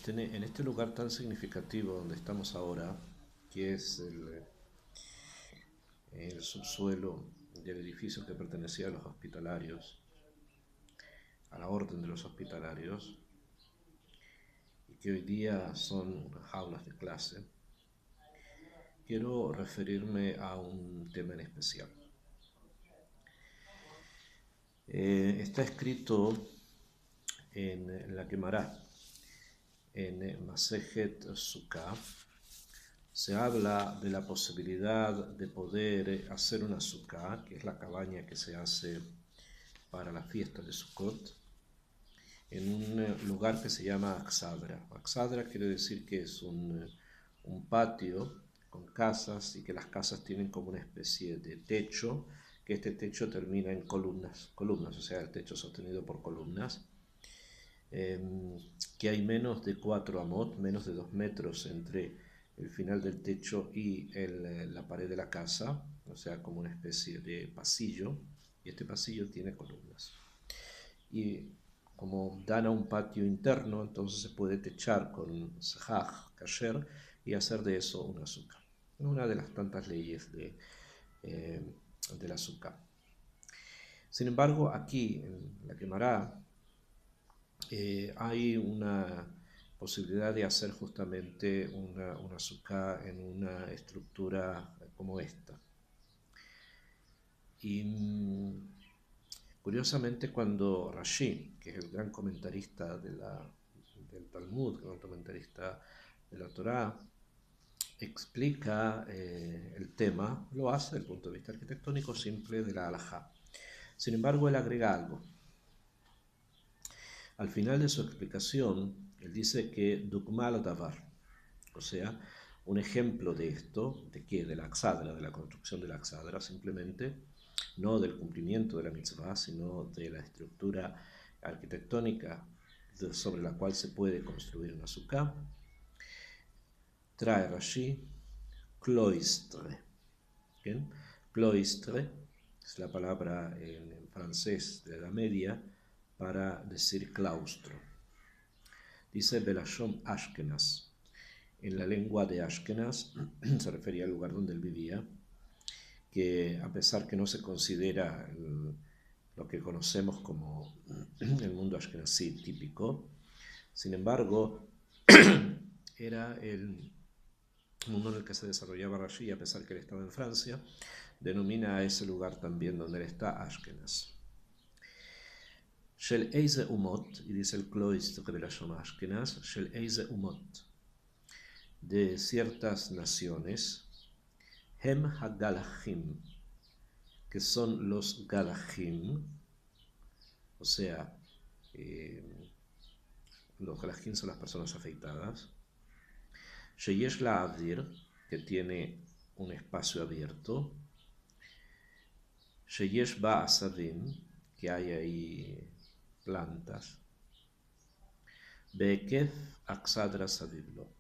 En este lugar tan significativo donde estamos ahora, que es el subsuelo del edificio que pertenecía a los hospitalarios, a la orden de los hospitalarios, y que hoy día son jaulas de clase, quiero referirme a un tema en especial. Está escrito en la Gemara, en Masejet Sukkah. Se habla de la posibilidad de poder hacer una sukkah, que es la cabaña que se hace para la fiesta de Sukkot, en un lugar que se llama Axadra. Axadra quiere decir que es un patio con casas y que las casas tienen como una especie de techo, que este techo termina en columnas, o sea, el techo sostenido por columnas, que hay menos de 4 amot, menos de 2 metros entre el final del techo y la pared de la casa, o sea, como una especie de pasillo, y este pasillo tiene columnas. Y como dan a un patio interno, entonces se puede techar con sejaj, kasher, y hacer de eso una azúcar. Una de las tantas leyes de la azúcar. Sin embargo, aquí en la Gemara hay una posibilidad de hacer justamente una azúcar en una estructura como esta. Y curiosamente, cuando Rashi, que es el gran comentarista del Talmud, el gran comentarista de la Torá, explica el tema, lo hace desde el punto de vista arquitectónico simple de la halajá. Sin embargo, él agrega algo. Al final de su explicación, él dice que Dukmal Davar, o sea, un ejemplo de esto, ¿de qué? De la Axadra, de la construcción de la Axadra, simplemente, no del cumplimiento de la mitzvah, sino de la estructura arquitectónica sobre la cual se puede construir una sukkah. Trae Rashi cloistre. ¿Bien? Cloistre es la palabra en francés de la Edad Media para decir claustro. Dice Belashon Ashkenaz. En la lengua de Ashkenaz se refería al lugar donde él vivía, que a pesar que no se considera lo que conocemos como el mundo ashkenazí típico, sin embargo, era el mundo en el que se desarrollaba Rashi, a pesar que él estaba en Francia, denomina a ese lugar también donde él está Ashkenaz. Shel Eize Umot, y dice el cloistre de la Shoma Ashkenaz, Shel Eize Umot, de ciertas naciones, Hem HaGalachim, que son los Galachim, o sea, los Galachim son las personas afeitadas, Sheyesh La'avir, que tiene un espacio abierto, Sheyesh Ba'asavim, que hay ahí plantas, Be'ekef Axadra Saviblo,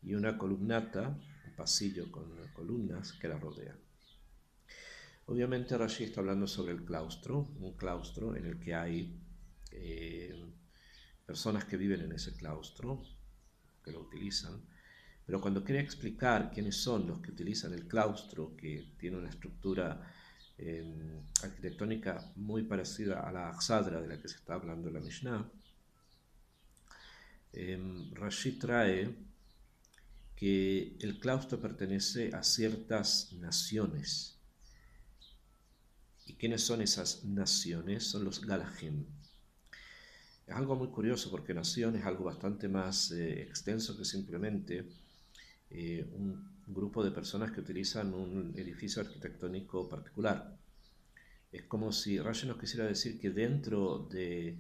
y una columnata, un pasillo con columnas que la rodean. Obviamente Rashi está hablando sobre el claustro, un claustro en el que hay personas que viven en ese claustro, que lo utilizan, pero cuando quiere explicar quiénes son los que utilizan el claustro, que tiene una estructura arquitectónica muy parecida a la Axadra de la que se está hablando en la Mishnah, Rashi trae que el claustro pertenece a ciertas naciones. ¿Y quiénes son esas naciones? Son los Galachim. Es algo muy curioso porque nación es algo bastante más extenso que simplemente un grupo de personas que utilizan un edificio arquitectónico particular. Es como si Rashi nos quisiera decir que dentro de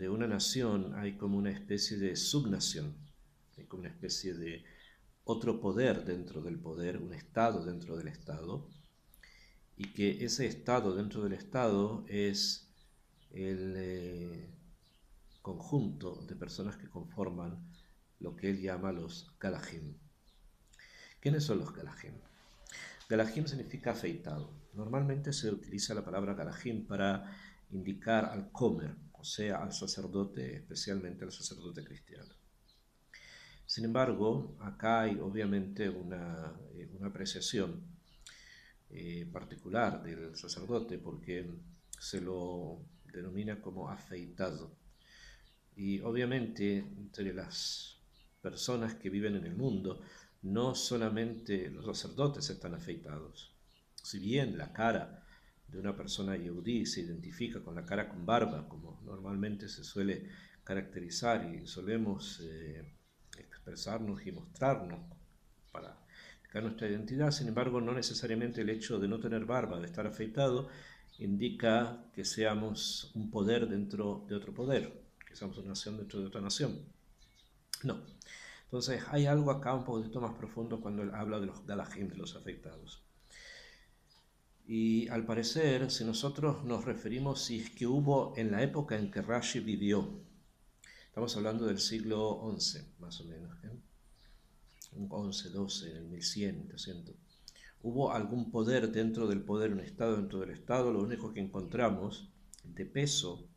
una nación hay como una especie de subnación, hay como una especie de otro poder dentro del poder, un estado dentro del estado, y que ese estado dentro del estado es el conjunto de personas que conforman lo que él llama los Galachim. ¿Quiénes son los Galachim? Galachim significa afeitado. Normalmente se utiliza la palabra Galachim para indicar al comer, o sea, al sacerdote, especialmente al sacerdote cristiano. Sin embargo, acá hay obviamente una apreciación particular del sacerdote porque se lo denomina como afeitado. Y obviamente entre las personas que viven en el mundo, no solamente los sacerdotes están afeitados. Si bien la cara de una persona yehudí se identifica con la cara con barba, como normalmente se suele caracterizar y solemos expresarnos y mostrarnos para indicar nuestra identidad, sin embargo, no necesariamente el hecho de no tener barba, de estar afeitado, indica que seamos un poder dentro de otro poder, que seamos una nación dentro de otra nación. No. Entonces hay algo acá un poquito más profundo cuando él habla de los galahim, de los afeitados. Y al parecer, si nosotros nos referimos, si es que hubo en la época en que Rashi vivió, estamos hablando del siglo XI, más o menos, ¿eh? 11, 12, en el 1100, 300. Hubo algún poder dentro del poder, un estado dentro del estado, lo único que encontramos de peso,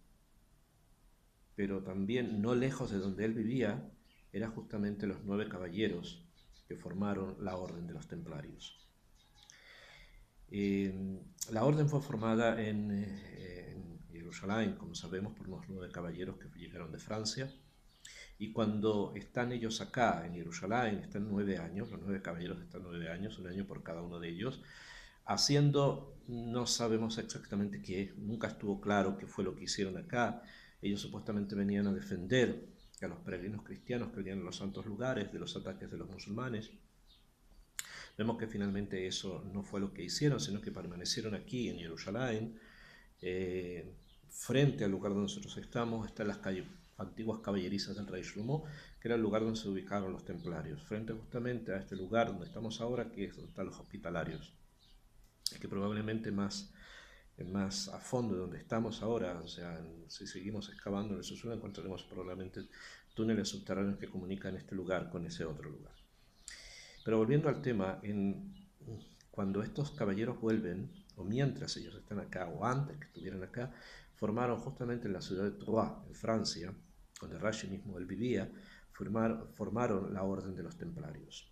pero también no lejos de donde él vivía, eran justamente los 9 caballeros que formaron la Orden de los Templarios. La orden fue formada en Jerusalén, como sabemos, por unos 9 caballeros que llegaron de Francia. Y cuando están ellos acá, en Jerusalén, están 9 años, los 9 caballeros están 9 años, un año por cada uno de ellos, haciendo, no sabemos exactamente qué, nunca estuvo claro qué fue lo que hicieron acá. Ellos supuestamente venían a defender a los peregrinos cristianos que venían en los santos lugares de los ataques de los musulmanes. Vemos que finalmente eso no fue lo que hicieron, sino que permanecieron aquí en Jerusalén, frente al lugar donde nosotros estamos, están las antiguas caballerizas del rey Shlomo, que era el lugar donde se ubicaron los templarios, frente justamente a este lugar donde estamos ahora, que es donde están los hospitalarios, que probablemente más a fondo de donde estamos ahora, o sea, si seguimos excavando en el subsuelo, encontraremos probablemente túneles subterráneos que comunican este lugar con ese otro lugar. Pero volviendo al tema, cuando estos caballeros vuelven, o mientras ellos están acá, o antes que estuvieran acá, formaron justamente en la ciudad de Troyes, en Francia, donde Rashi mismo él vivía, formaron la Orden de los Templarios.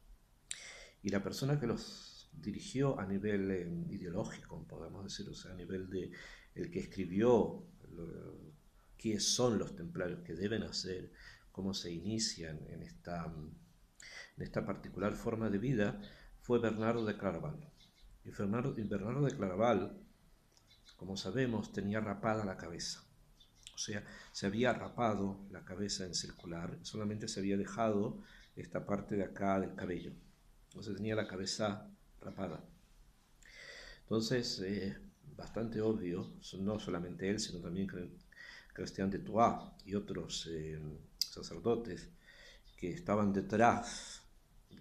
Y la persona que los dirigió a nivel ideológico, podemos decir, o sea, a nivel de el que escribió qué son los templarios, qué deben hacer, cómo se inician en esta particular forma de vida, fue Bernardo de Claraval. Y Bernardo de Claraval, como sabemos, tenía rapada la cabeza. O sea, se había rapado la cabeza en circular, solamente se había dejado esta parte de acá del cabello. Entonces tenía la cabeza rapada. Entonces, bastante obvio, no solamente él, sino también Christian de Troyes y otros sacerdotes que estaban detrás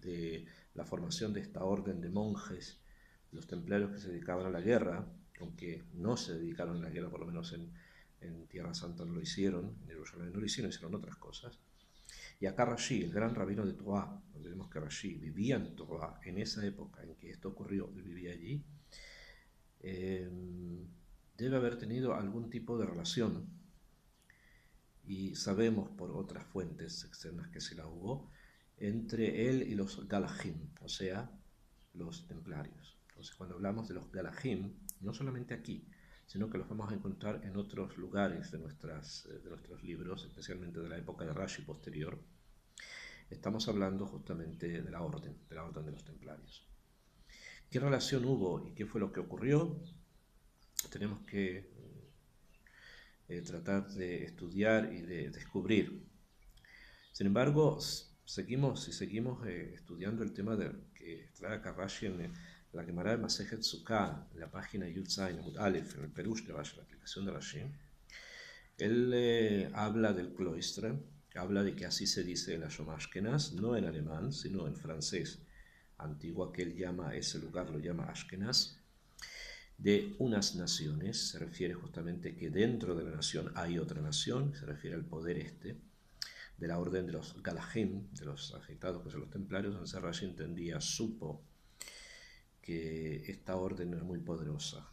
de la formación de esta orden de monjes, los templarios que se dedicaban a la guerra, aunque no se dedicaron a la guerra, por lo menos en Tierra Santa no lo hicieron, en Jerusalén no lo hicieron otras cosas. Y acá Rashi, el gran rabino de Troyes, donde vemos que Rashi vivía en Troyes, en esa época en que esto ocurrió, él vivía allí, debe haber tenido algún tipo de relación. Y sabemos por otras fuentes externas que se la hubo, entre él y los galahim, o sea, los templarios. Entonces, cuando hablamos de los galahim, no solamente aquí, sino que los vamos a encontrar en otros lugares de nuestros libros, especialmente de la época de Rashi posterior, estamos hablando justamente de la orden de los templarios. ¿Qué relación hubo y qué fue lo que ocurrió? Tenemos que tratar de estudiar y de descubrir. Sin embargo, seguimos estudiando el tema que trae Rashi en la Gemara de Masejet Sukkah, en la página Yud Zayin Amud Aleph, en el Perush de Rashi, la aplicación de Rashi. Él habla del cloistre, habla de que así se dice en Ashom Ashkenaz, no en alemán, sino en francés antiguo, que él llama, ese lugar lo llama Ashkenaz, de unas naciones, se refiere justamente que dentro de la nación hay otra nación, se refiere al poder de la orden de los galahim, de los afeitados, que son los templarios, donde Rashi entendía, supo que esta orden era muy poderosa,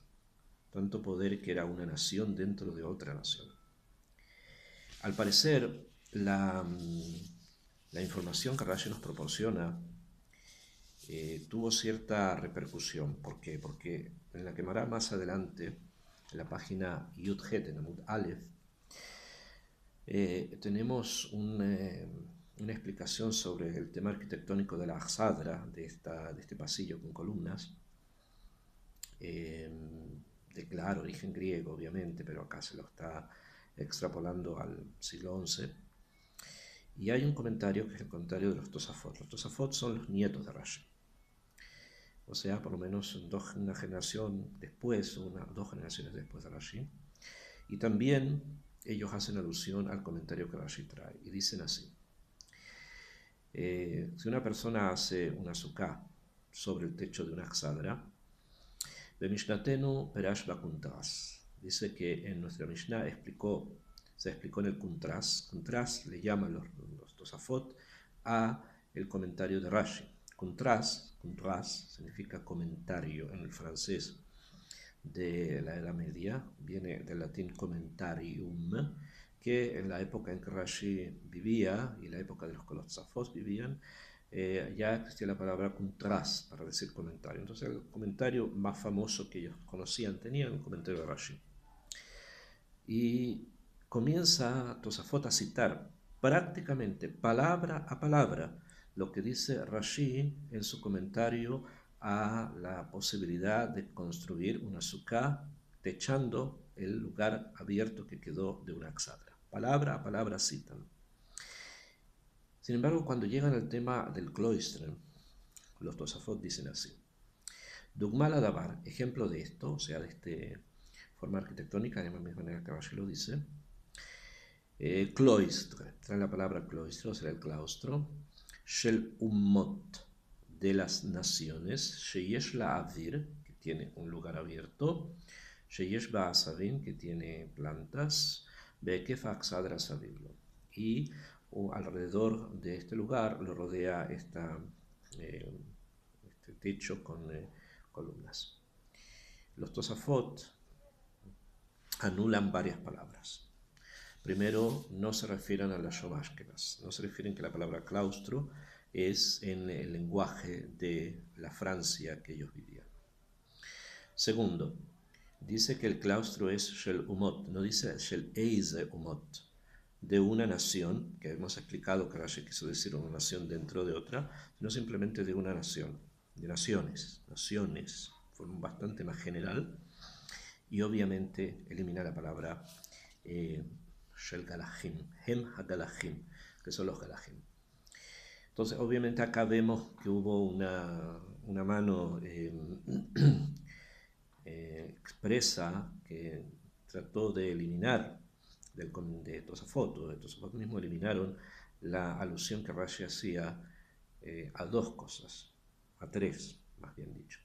tanto poder que era una nación dentro de otra nación. Al parecer, la información que Rashi nos proporciona tuvo cierta repercusión. ¿Por qué? Porque en la Gemara más adelante, en la página Yud-Het, en Amud Aleph, tenemos una explicación sobre el tema arquitectónico de la Axadra, de este pasillo con columnas, de claro origen griego, obviamente, pero acá se lo está extrapolando al siglo XI. Y hay un comentario que es el comentario de los Tosafot. Los Tosafot son los nietos de Rashi. O sea, por lo menos una generación después, dos generaciones después de Rashi. Y también ellos hacen alusión al comentario que Rashi trae. Y dicen así. Si una persona hace una sukkah sobre el techo de una Axadra, Bemishnatenu perash bakuntras. Dice que en nuestra Mishnah se explicó en el Kuntras. Kuntras le llaman los Tosafot a el comentario de Rashi. Kuntras significa comentario en el francés de la Edad Media, viene del latín commentarium, que en la época en que Rashi vivía y la época de los que los Tosafot vivían, ya existía la palabra kuntras para decir comentario. Entonces el comentario más famoso que ellos conocían tenían el comentario de Rashi. Y comienza Tosafot a citar prácticamente palabra a palabra lo que dice Rashi en su comentario a la posibilidad de construir una sukkah techando el lugar abierto que quedó de una Axadra. Palabra a palabra citan. Sin embargo, cuando llegan al tema del cloistre, los Tosafot dicen así. Dugmal Adabar, ejemplo de esto, o sea, de esta forma arquitectónica, de la misma manera que Rashi lo dice. Cloistre, trae la palabra cloistre, o sea, el claustro. Shel Ummot, de las naciones. Sheyesh la Avir, que tiene un lugar abierto. Sheyesh Ba'asavin, que tiene plantas. Be'ekef Axadra Saviblo. Y alrededor de este lugar lo rodea este techo con columnas. Los Tosafot anulan varias palabras. Primero, no se refieren a las Yom Ashkenaz, no se refieren que la palabra claustro es en el lenguaje de la Francia que ellos vivían. Segundo, dice que el claustro es Shel Umot, no dice Shel Eize Umot, de una nación, que hemos explicado que Rashi quiso decir una nación dentro de otra, sino simplemente de una nación, de naciones, forma bastante más general, y obviamente elimina la palabra Shel Galahim, Hem HaGalahim, que son los Galahim. Entonces, obviamente acá vemos que hubo una mano expresa que trató de eliminar de Tosafot mismo eliminaron la alusión que Rashi hacía a dos cosas, a tres, más bien dicho.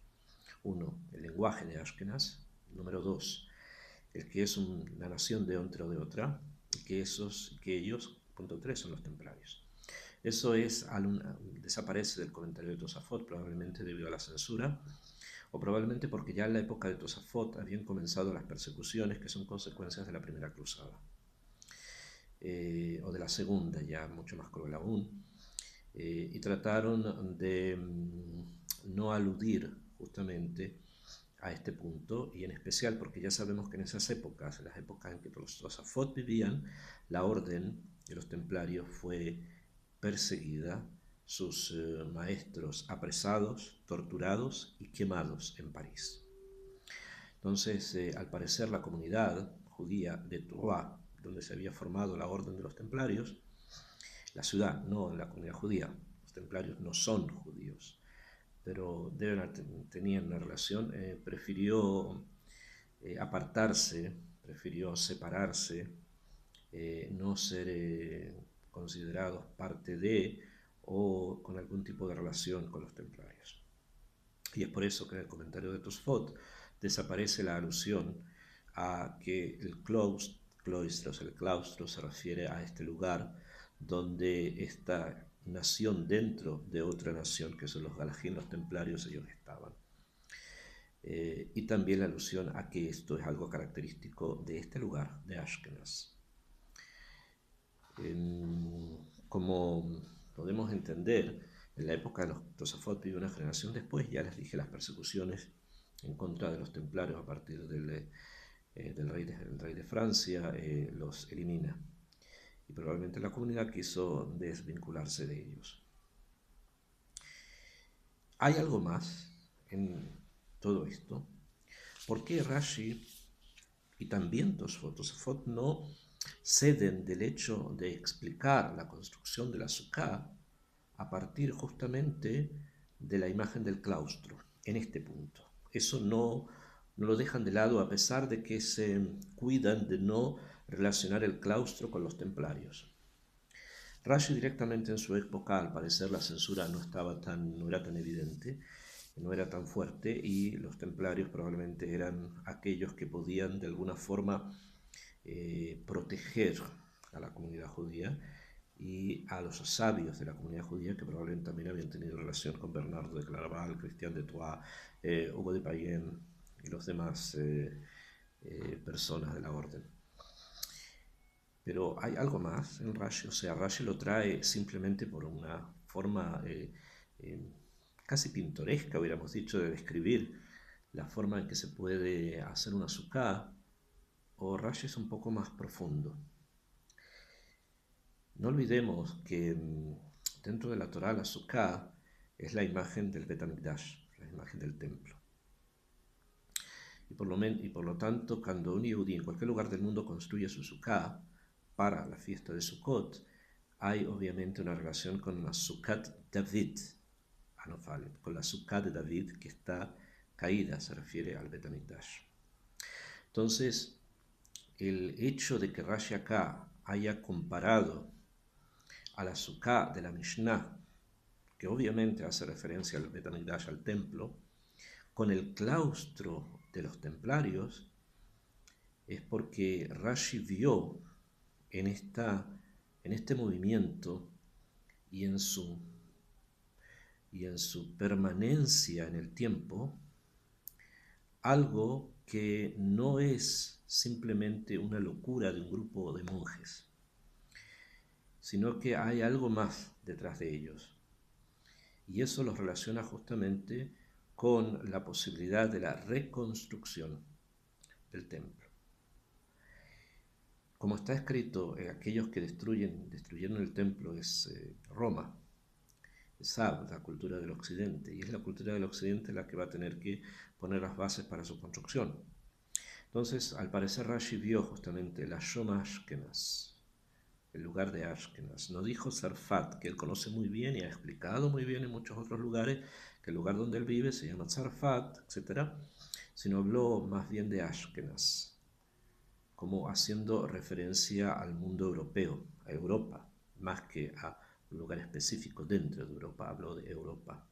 Uno, el lenguaje de Ashkenaz. Número dos, el que es una nación dentro de otra, y que ellos, punto 3, son los templarios. Eso desaparece del comentario de Tosafot, probablemente debido a la censura, o probablemente porque ya en la época de Tosafot habían comenzado las persecuciones que son consecuencias de la primera cruzada, o de la segunda, ya mucho más cruel aún, y trataron de no aludir justamente a este punto, y en especial porque ya sabemos que en esas épocas, en las épocas en que los Tosafot vivían, la orden de los templarios fue perseguida, sus maestros apresados, torturados y quemados en París. Entonces, al parecer, la comunidad judía de Troyes, donde se había formado la orden de los templarios, la ciudad, no la comunidad judía, los templarios no son judíos, pero tenían una relación, prefirió apartarse, prefirió separarse, no ser considerados parte de o con algún tipo de relación con los templarios. Y es por eso que en el comentario de Tosfot desaparece la alusión a que el claustro se refiere a este lugar donde esta nación dentro de otra nación, que son los Galahim, los templarios, ellos estaban. Y también la alusión a que esto es algo característico de este lugar, de Ashkenaz. Como podemos entender, en la época de los Tosafot y una generación después, ya les dije, las persecuciones en contra de los templarios a partir del rey de Francia los elimina. Y probablemente la comunidad quiso desvincularse de ellos. ¿Hay algo más en todo esto? ¿Por qué Rashi y también Tosfot no ceden del hecho de explicar la construcción de la Sukkah a partir justamente de la imagen del claustro, en este punto? Eso no lo dejan de lado a pesar de que se cuidan de no relacionar el claustro con los templarios. Rashi directamente en su época, al parecer, la censura no era tan evidente, no era tan fuerte, y los templarios probablemente eran aquellos que podían de alguna forma proteger a la comunidad judía y a los sabios de la comunidad judía, que probablemente también habían tenido relación con Bernardo de Claraval, Christian de Troyes, Hugo de Payens y los demás personas de la orden. Pero hay algo más en Rashi, o sea, Rashi lo trae simplemente por una forma casi pintoresca, hubiéramos dicho, de describir la forma en que se puede hacer una sukkah, o Rashi es un poco más profundo. No olvidemos que dentro de la Torá la sukkah es la imagen del Bet HaMikdash, la imagen del templo. Y por lo tanto, cuando un yehudí en cualquier lugar del mundo construye su sukkah para la fiesta de Sukkot, hay obviamente una relación con la Sukkot David, con la Sukkah de David que está caída, se refiere al Bet HaMikdash. Entonces, el hecho de que Rashi acá haya comparado a la Sukkah de la Mishnah, que obviamente hace referencia al Bet HaMikdash, al templo, con el claustro de los templarios, es porque Rashi vio en este movimiento y en su permanencia en el tiempo algo que no es simplemente una locura de un grupo de monjes, sino que hay algo más detrás de ellos. Y eso los relaciona justamente con la posibilidad de la reconstrucción del templo. Como está escrito, aquellos que destruyeron el templo es Roma, es la cultura del occidente, y es la cultura del occidente la que va a tener que poner las bases para su construcción. Entonces, al parecer Rashi vio justamente la Shom Ashkenaz, el lugar de Ashkenaz. No dijo Sarfat, que él conoce muy bien y ha explicado muy bien en muchos otros lugares, que el lugar donde él vive se llama Sarfat, etc., sino habló más bien de Ashkenaz, como haciendo referencia al mundo europeo, a Europa, más que a un lugar específico dentro de Europa. Habló de Europa.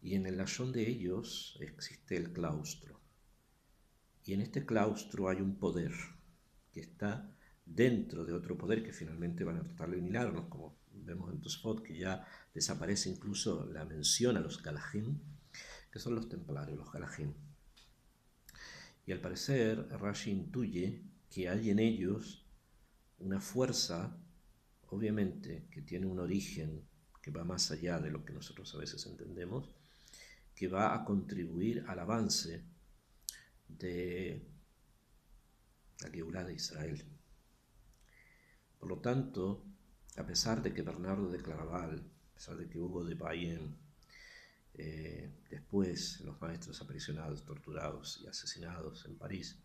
Y en el lashon de ellos existe el claustro. Y en este claustro hay un poder que está dentro de otro poder que finalmente van a tratar de eliminarnos, como vemos en Tosfot, que ya desaparece incluso la mención a los Galahim, que son los templarios, los Galahim. Y al parecer Rashi intuye que hay en ellos una fuerza, obviamente, que tiene un origen que va más allá de lo que nosotros a veces entendemos, que va a contribuir al avance de la Geulah de Israel. Por lo tanto, a pesar de que Bernardo de Claraval, a pesar de que Hugo de Payens, después los maestros aprisionados, torturados y asesinados en París,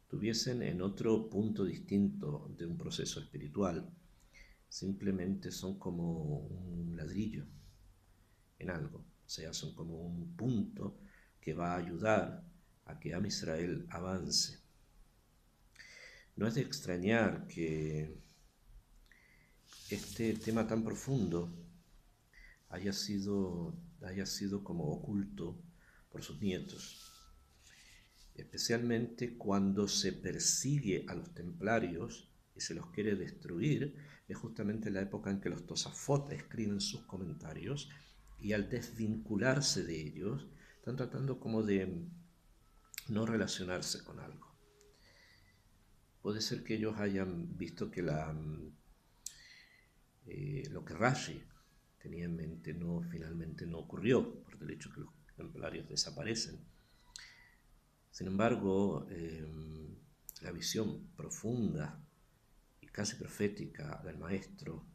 tuviesen en otro punto distinto de un proceso espiritual, simplemente son como un ladrillo en algo, o sea, son como un punto que va a ayudar a que Am Israel avance. No es de extrañar que este tema tan profundo haya sido como oculto por sus nietos, especialmente cuando se persigue a los templarios y se los quiere destruir. Es justamente la época en que los Tosafot escriben sus comentarios, y al desvincularse de ellos están tratando como de no relacionarse con algo. Puede ser que ellos hayan visto que la lo que Rashi tenía en mente finalmente no ocurrió, por el hecho que los templarios desaparecen. Sin embargo, la visión profunda y casi profética del maestro,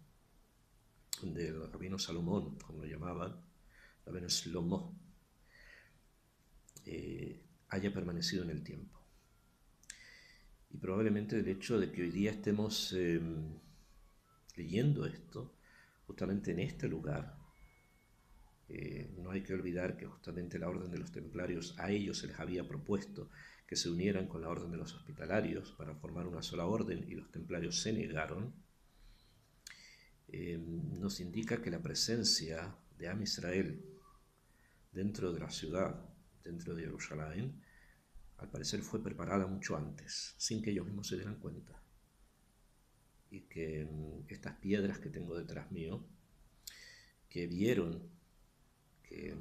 del rabino Salomón, como lo llamaban, rabino Shlomo, haya permanecido en el tiempo. Y probablemente el hecho de que hoy día estemos leyendo esto, justamente en este lugar, no hay que olvidar que justamente la orden de los templarios, a ellos se les había propuesto que se unieran con la orden de los hospitalarios para formar una sola orden, y los templarios se negaron. Nos indica que la presencia de Am Israel dentro de la ciudad, dentro de Jerusalén, al parecer fue preparada mucho antes, sin que ellos mismos se dieran cuenta. Y que estas piedras que tengo detrás mío, que vieron, que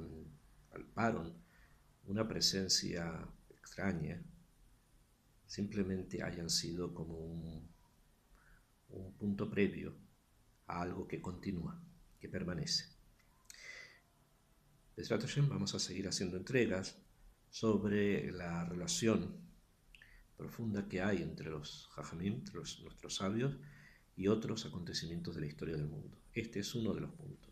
palparon una presencia extraña, simplemente hayan sido como un punto previo a algo que continúa, que permanece. Besrat Hashem, vamos a seguir haciendo entregas sobre la relación profunda que hay entre los Jajamim, entre nuestros sabios, y otros acontecimientos de la historia del mundo. Este es uno de los puntos.